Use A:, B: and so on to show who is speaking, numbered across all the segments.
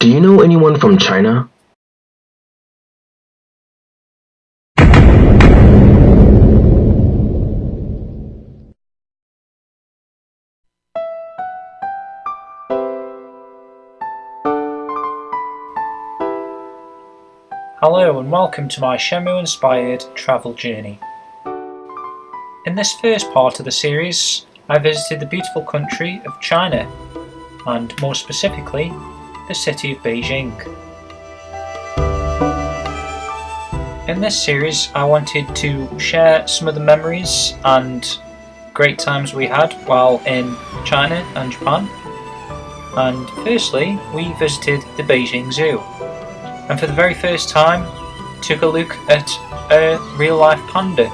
A: Do you know anyone from China?
B: Hello and welcome to my Shenmue inspired travel journey. In this first part of the series, I visited the beautiful country of China, and more specifically, the city of Beijing. In this series, I wanted to share some of the memories and great times we had while in China and Japan. And firstly, we visited the Beijing Zoo. And for the very first time, took a look at a real-life panda.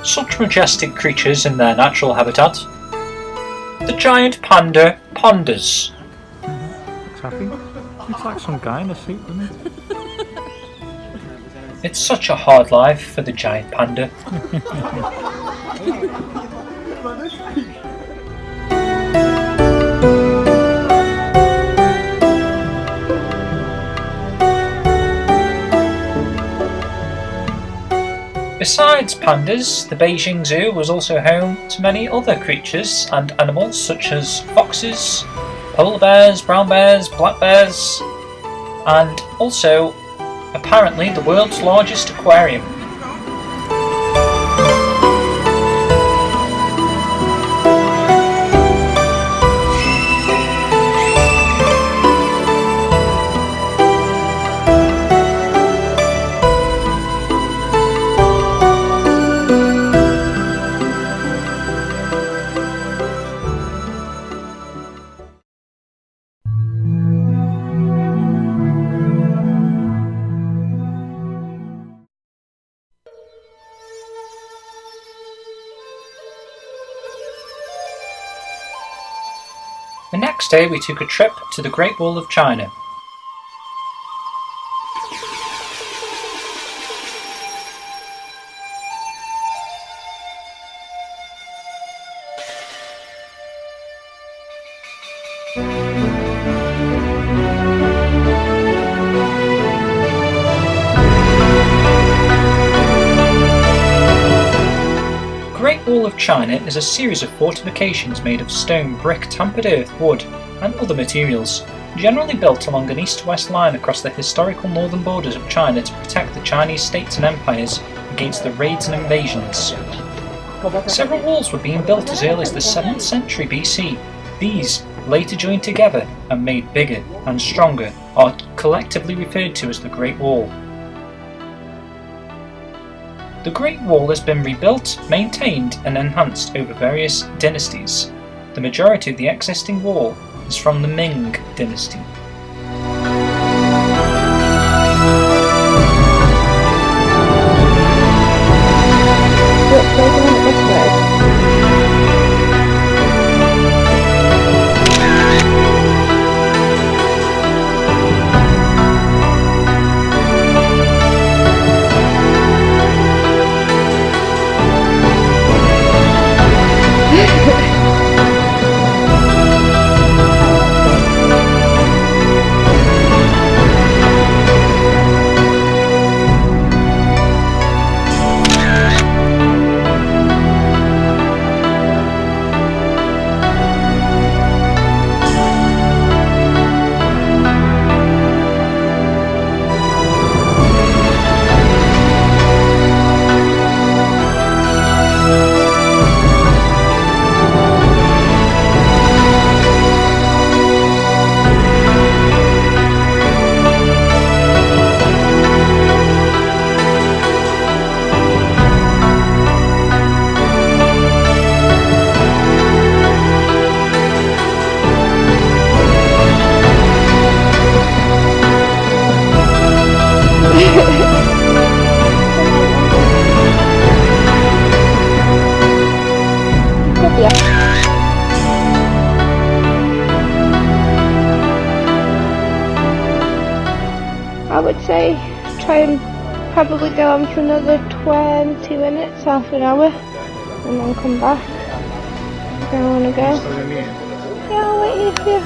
B: Such majestic creatures in their natural habitat. The giant panda ponders.
C: Looks happy. Looks like some guy in a suit, doesn't it?
B: It's such a hard life for the giant panda. Besides pandas, the Beijing Zoo was also home to many other creatures and animals such as foxes, polar bears, brown bears, black bears, and also apparently the world's largest aquarium. The next day we took a trip to the Great Wall of China. The Great Wall of China is a series of fortifications made of stone, brick, tampered earth, wood, and other materials, generally built along an east-west line across the historical northern borders of China to protect the Chinese states and empires against the raids and invasions. Several walls were being built as early as the 7th century BC. These, later joined together and made bigger and stronger, are collectively referred to as the Great Wall. The Great Wall has been rebuilt, maintained and enhanced over various dynasties. The majority of the existing wall is from the Ming dynasty.
D: I would say try and probably go on for another 20 minutes, half an hour, and then come back. Where I want to go. Yeah, I'll wait here for you.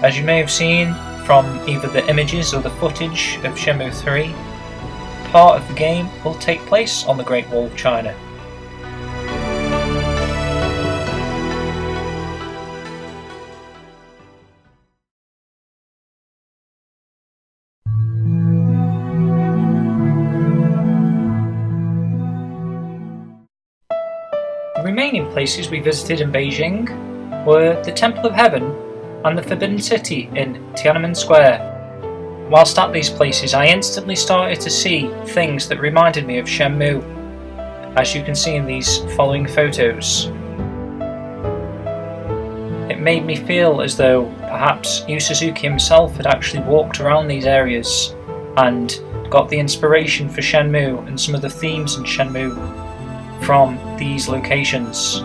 B: As you may have seen from either the images or the footage of Shenmue 3, part of the game will take place on the Great Wall of China. The remaining places we visited in Beijing were the Temple of Heaven and the Forbidden City in Tienanmen Square. Whilst at these places, I instantly started to see things that reminded me of Shenmue, as you can see in these following photos. It made me feel as though perhaps Yu Suzuki himself had actually walked around these areas and got the inspiration for Shenmue and some of the themes in Shenmue from these locations.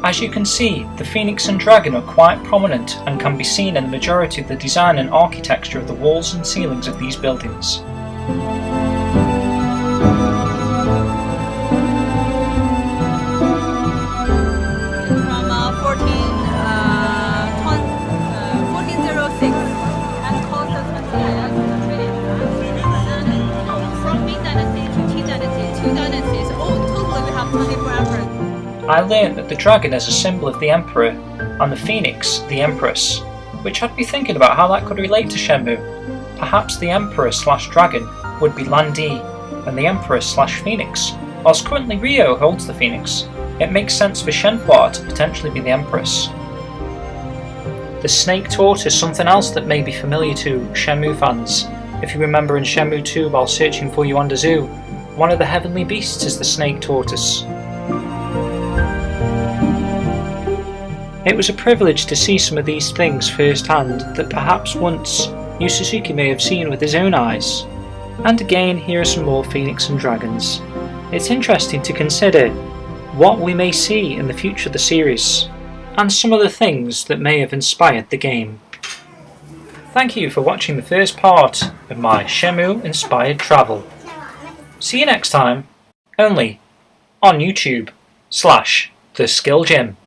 B: As you can see, the phoenix and dragon are quite prominent and can be seen in the majority of the design and architecture of the walls and ceilings of these buildings.
E: From 1406 and cost us from Ming Dynasty to Qing Dynasty, two dynasties, totally we have 24 emperors.
B: I learned that the dragon is a symbol of the emperor and the phoenix the empress, which had me thinking about how that could relate to Shenmue. Perhaps the emperor/dragon would be Lan Di and the empress/phoenix. Whilst currently Rio holds the phoenix, it makes sense for Shenhua to potentially be the empress. The snake tortoise is something else that may be familiar to Shenmue fans. If you remember in Shenmue 2 while searching for Yuanda Zoo, one of the heavenly beasts is the snake tortoise. It was a privilege to see some of these things firsthand that perhaps once Yu Suzuki may have seen with his own eyes. And again, here are some more phoenix and dragons. It's interesting to consider what we may see in the future of the series, and some of the things that may have inspired the game. Thank you for watching the first part of my Shenmue inspired travel. See you next time, only on YouTube /The Skill Gym.